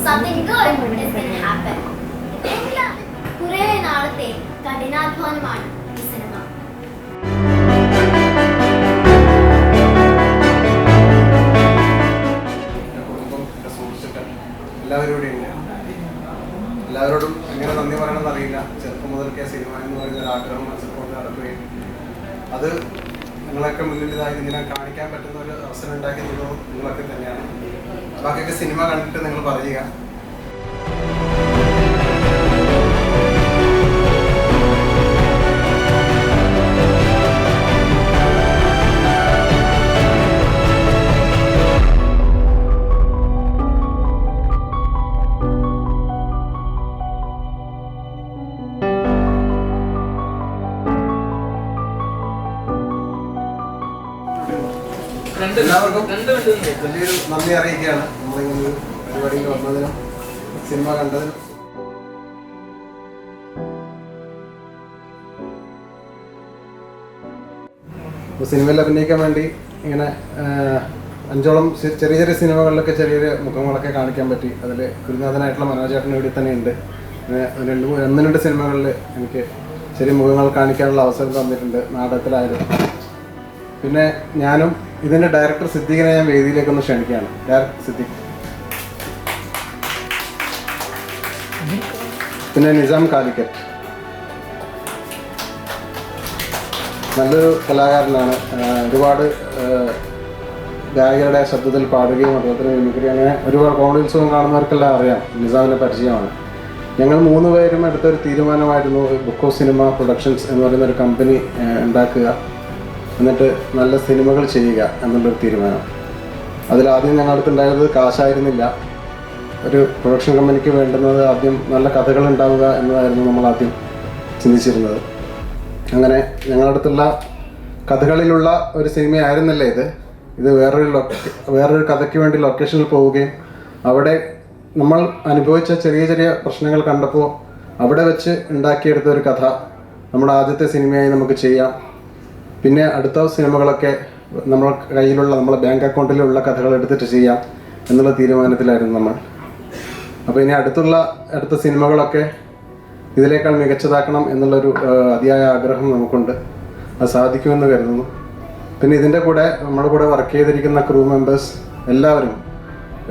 something good is going to happen. എന്തിനാണ് കുറേ നാളത്തെ കഠിനാധ്വാനമാണ് ഈ സിനിമ. എല്ലാവരോടും എങ്ങനെ നന്ദി പറയണമെന്ന് അറിയില്ല. ചെറുപ്പം മുതൽക്കേ സിനിമ എന്ന് പറയുന്ന ഒരു ആഗ്രഹം മനസ്സിൽ നടക്കുകയും അത് നിങ്ങളൊക്കെ മുന്നിൽ ഇതായി ഇങ്ങനെ കാണിക്കാൻ പറ്റുന്ന ഒരു അവസരം ഉണ്ടാക്കി തന്നതും നിങ്ങളൊക്കെ തന്നെയാണ്. ബാക്കിയൊക്കെ സിനിമ കണ്ടിട്ട് നിങ്ങൾ പറയുക. എല്ലാവർക്കും വലിയൊരു നന്ദി അറിയിക്കുകയാണ്. നമ്മളിങ്ങനെ പരിപാടിയിൽ വന്നതിനും സിനിമ കണ്ടതിനും. സിനിമയിൽ അഭിനയിക്കാൻ വേണ്ടി ഇങ്ങനെ 5ഓളം ചെറിയ ചെറിയ സിനിമകളിലൊക്കെ ചെറിയ ചെറിയ മുഖങ്ങളൊക്കെ കാണിക്കാൻ പറ്റി. അതിൽ ഗുരുനാഥനായിട്ടുള്ള മനോജേട്ടൻ ഇവിടെ തന്നെയുണ്ട്. 1-2 സിനിമകളിൽ എനിക്ക് ചെറിയ മുഖങ്ങൾ കാണിക്കാനുള്ള അവസരം തന്നിട്ടുണ്ട്, നാടകത്തിലായാലും. പിന്നെ ഞാനും ഇതിൻ്റെ ഡയറക്ടർ സിദ്ദീഖിനെ ഞാൻ വേദിയിലേക്കൊന്ന് ക്ഷണിക്കുകയാണ്. ഡയറക്ടർ സിദ്ദീഖ്. പിന്നെ നിസാം കാലിക്കറ്റ് നല്ലൊരു കലാകാരനാണ്. ഒരുപാട് ഗായകരുടെ ശബ്ദത്തിൽ പാടുകയും അതുപോലെ മിമിക്രി, അങ്ങനെ ഒരുപാട് കോമഡി ഉത്സവം കാണുന്നവർക്കെല്ലാം അറിയാം, നിസാമിനെ പരിചയമാണ്. ഞങ്ങൾ 3 പേരും എടുത്തൊരു തീരുമാനമായിരുന്നു ബുക്ക് ഓഫ് സിനിമ പ്രൊഡക്ഷൻസ് എന്ന് പറയുന്ന ഒരു കമ്പനി ഉണ്ടാക്കുക, എന്നിട്ട് നല്ല സിനിമകൾ ചെയ്യുക എന്നുള്ളൊരു തീരുമാനം. അതിലാദ്യം ഞങ്ങളുടെ അടുത്തുണ്ടായത് കാശായിരുന്നില്ല. ഒരു പ്രൊഡക്ഷൻ കമ്പനിക്ക് വേണ്ടുന്നത് ആദ്യം നല്ല കഥകൾ ഉണ്ടാവുക എന്നതായിരുന്നു നമ്മൾ ആദ്യം ചിന്തിച്ചിരുന്നത്. അങ്ങനെ ഞങ്ങളുടെ അടുത്തുള്ള കഥകളിലുള്ള ഒരു സിനിമയായിരുന്നില്ല ഇത് വേറൊരു കഥയ്ക്ക് വേണ്ടി ലൊക്കേഷനിൽ പോവുകയും അവിടെ നമ്മൾ അനുഭവിച്ച ചെറിയ ചെറിയ പ്രശ്നങ്ങൾ കണ്ടപ്പോൾ അവിടെ വെച്ച് ഉണ്ടാക്കിയെടുത്ത ഒരു കഥ നമ്മുടെ ആദ്യത്തെ സിനിമയായി നമുക്ക് ചെയ്യാം. പിന്നെ അടുത്ത സിനിമകളൊക്കെ നമ്മുടെ കയ്യിലുള്ള നമ്മുടെ ബാങ്ക് അക്കൗണ്ടിലുള്ള കഥകൾ എടുത്തിട്ട് ചെയ്യാം എന്നുള്ള തീരുമാനത്തിലായിരുന്നു നമ്മൾ. അപ്പോൾ ഇനി അടുത്ത സിനിമകളൊക്കെ ഇതിനേക്കാൾ മികച്ചതാക്കണം എന്നുള്ളൊരു അതിയായ ആഗ്രഹം നമുക്കുണ്ട്. അത് സാധിക്കുമെന്ന് കരുതുന്നു. പിന്നെ ഇതിൻ്റെ കൂടെ നമ്മുടെ കൂടെ വർക്ക് ചെയ്തിരിക്കുന്ന ക്രൂ മെമ്പേഴ്സ് എല്ലാവരും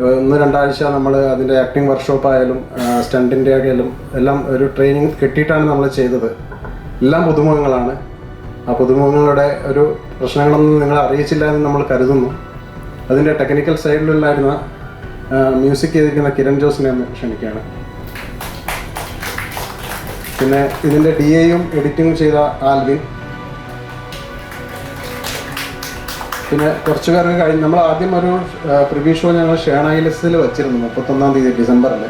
1-2 ആഴ്ച നമ്മൾ അതിൻ്റെ ആക്ടിങ് വർക്ക്ഷോപ്പായാലും സ്റ്റണ്ടിൻ്റെ ആയാലും എല്ലാം ഒരു ട്രെയിനിങ് കിട്ടിയിട്ടാണ് നമ്മൾ ചെയ്തത്. എല്ലാം പുതുമുഖങ്ങളാണ്. ആ പുതുമുഖങ്ങളുടെ ഒരു പ്രശ്നങ്ങളൊന്നും നിങ്ങളെ അറിയിച്ചില്ല എന്ന് നമ്മൾ കരുതുന്നു. അതിൻ്റെ ടെക്നിക്കൽ സൈഡിലുണ്ടായിരുന്ന മ്യൂസിക് ചെയ്തിരിക്കുന്ന കിരൺ ജോസിനെ ഒന്ന് ക്ഷണിക്കുകയാണ്. പിന്നെ ഇതിൻ്റെ DAയും എഡിറ്റിങ്ങും ചെയ്ത ആൽവിൻ. പിന്നെ കുറച്ച് പേർക്ക് കഴിഞ്ഞ് നമ്മൾ ആദ്യം ഒരു പ്രിവ്യൂ ഷോ ഞങ്ങൾ ഷേണൈലസിൽ വെച്ചിരുന്നു 31-ാം തീയതി ഡിസംബറിൽ.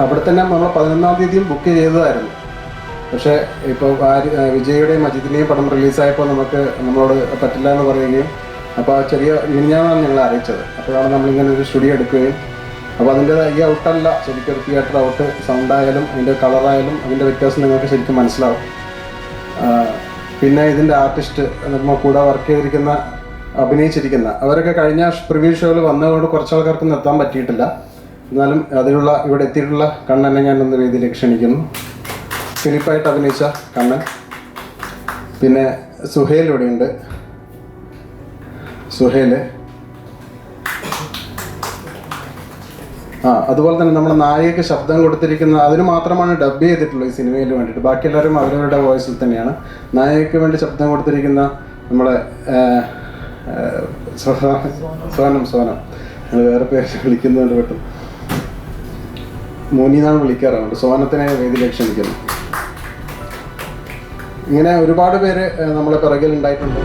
അവിടെ തന്നെ നമ്മൾ 11-ാം തീയതിയും ബുക്ക് ചെയ്തതായിരുന്നു. പക്ഷേ ഇപ്പോൾ വിജയുടെയും അജിത്തിൻ്റെയും പടം റിലീസായപ്പോൾ നമ്മളോട് പറ്റില്ല എന്ന് പറയുകയും അപ്പോൾ ആ ചെറിയ മിനിഞ്ഞാന്നാണ് ഞങ്ങളെ അറിയിച്ചത്. അപ്പോഴാണ് നമ്മളിങ്ങനെ ഒരു സ്റ്റുഡിയോ എടുക്കുകയും അപ്പോൾ അതിൻ്റെ ഈ ഔട്ടല്ല ശരിക്കും ഒരു തിയേറ്റർ ഔട്ട്, സൗണ്ടായാലും അതിൻ്റെ കളറായാലും അതിൻ്റെ വ്യത്യാസം നിങ്ങൾക്ക് ശരിക്കും മനസ്സിലാവും. പിന്നെ ഇതിൻ്റെ ആർട്ടിസ്റ്റ് നമ്മൾ കൂടെ വർക്ക് ചെയ്തിരിക്കുന്ന അഭിനയിച്ചിരിക്കുന്ന അവരൊക്കെ കഴിഞ്ഞ പ്രിവ്യൂ ഷോയിൽ വന്നതുകൊണ്ട് കുറച്ച് ആൾക്കാർക്കൊന്നും എത്താൻ പറ്റിയിട്ടില്ല. എന്നാലും ഇവിടെ എത്തിയിട്ടുള്ള കണ്ണനെ ഞാനൊന്ന് വേദിയിലേക്ക് ക്ഷണിക്കുന്നു. ഫിലിപ്പായിട്ട് അഭിനയിച്ച കണ്ണൻ. പിന്നെ സുഹേൽ ഇവിടെയുണ്ട്. സുഹേൽ. അതുപോലെ തന്നെ നമ്മുടെ നായികയ്ക്ക് ശബ്ദം കൊടുത്തിരിക്കുന്ന അതിന് മാത്രമാണ് ഡബ് ചെയ്തിട്ടുള്ളത് ഈ സിനിമയിൽ വേണ്ടിയിട്ട്. ബാക്കി എല്ലാവരും അവരവരുടെ വോയിസിൽ തന്നെയാണ്. നായികയ്ക്ക് വേണ്ടി ശബ്ദം കൊടുത്തിരിക്കുന്ന നമ്മളെ സോനം ഞങ്ങൾ വേറെ പേര് വിളിക്കുന്നതുകൊണ്ട് പെട്ടെന്ന് മോനിന്നാണ് വിളിക്കാറുണ്ട്. സോനത്തിനെ വേദിയിലേക്ക് ക്ഷണിക്കുന്നു. ഇങ്ങനെ ഒരുപാട് പേര് നമ്മളെ പിറകിൽ ഉണ്ടായിട്ടുണ്ട്.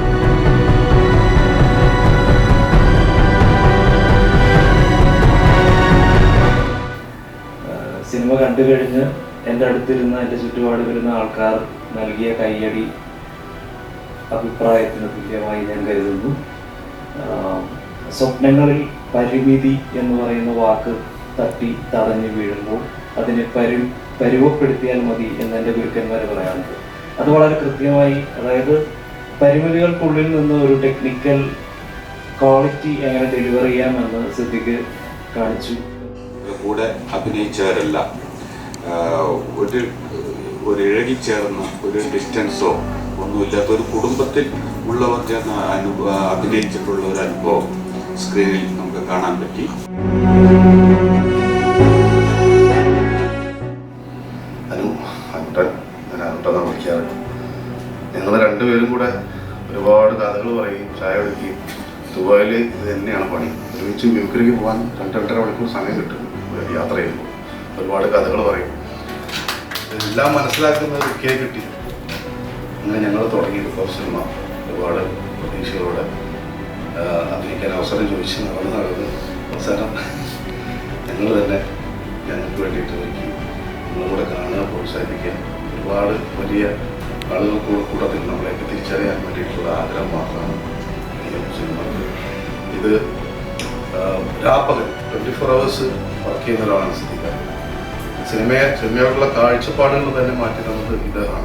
സിനിമ കണ്ടു കഴിഞ്ഞ് എൻ്റെ അടുത്തിരുന്ന എൻ്റെ ചുറ്റുപാട് വരുന്ന ആൾക്കാർ നൽകിയ കയ്യടി അഭിപ്രായത്തിന് തുല്യമായി ഞാൻ കരുതുന്നു. സ്വപ്നങ്ങളിൽ പരിമിതി എന്ന് പറയുന്ന വാക്ക് തടഞ്ഞു വീഴുമ്പോൾ അതിനെ പരുവപ്പെടുത്തിയാൽ മതി എന്ന് എൻ്റെ ഗുരുക്കന്മാർ പറയാറുണ്ട്. അത് വളരെ കൃത്യമായി, അതായത് പരിമിതികൾക്കുള്ളിൽ നിന്ന് ഒരു ടെക്നിക്കൽ ക്വാളിറ്റി എങ്ങനെ ഡെലിവർ ചെയ്യാമെന്ന് സിദ്ദിഖ് കാണിച്ചു. കൂടെ അഭിനയിച്ചവരല്ല. ഒരു ഇഴകിച്ചേർന്ന ഒരു ഡിസ്റ്റൻസോ ഒന്നുമില്ലാത്ത ഒരു കുടുംബത്തിൽ ഉള്ളവർ ചേർന്ന് അഭിനയിച്ചിട്ടുള്ള ഒരു അനുഭവം സ്ക്രീനിൽ നമുക്ക് കാണാൻ പറ്റി. വിളിക്കാറ്. ഞങ്ങൾ രണ്ടുപേരും കൂടെ ഒരുപാട് കഥകൾ പറയും, ചായ കുടിക്കുകയും. ദുബായിൽ ഇത് തന്നെയാണ് പണി. ഒരുമിച്ച് മ്യൂക്കറിലേക്ക് പോകാൻ 2-2.5 മണിക്കൂർ സമയം കിട്ടും യാത്ര ചെയ്യുമ്പോൾ. ഒരുപാട് കഥകൾ പറയും. എല്ലാം മനസ്സിലാക്കുന്നത് വിക്കിയെ കിട്ടി. അങ്ങനെ ഞങ്ങൾ തുടങ്ങി ബുക്ക് സിനിമ. ഒരുപാട് പ്രതീക്ഷകളോടെ അഭിനയിക്കാൻ അവസരം ചോദിച്ച് നടന്ന് അവസാനം ഞങ്ങൾ തന്നെ ഞങ്ങൾക്ക് വേണ്ടിയിട്ട് ഒരുക്കി. നിങ്ങളുടെ കാണുക, പ്രോത്സാഹിപ്പിക്കുക. ഒരുപാട് വലിയ ആളുകൾ കൂട്ടത്തിൽ നമ്മളെയൊക്കെ തിരിച്ചറിയാൻ വേണ്ടിയിട്ടുള്ള ആഗ്രഹം മാത്രമാണ് ഈ സിനിമക്ക്. ഇത് രാപ്പകൽ 24 hours വർക്ക് ചെയ്യുന്ന ഒരാളാണ് സിദ്ദീഖ്. സിനിമയോടുള്ള കാഴ്ചപ്പാടുകൾ തന്നെ മാറ്റി തന്നത് ഇതാണ്.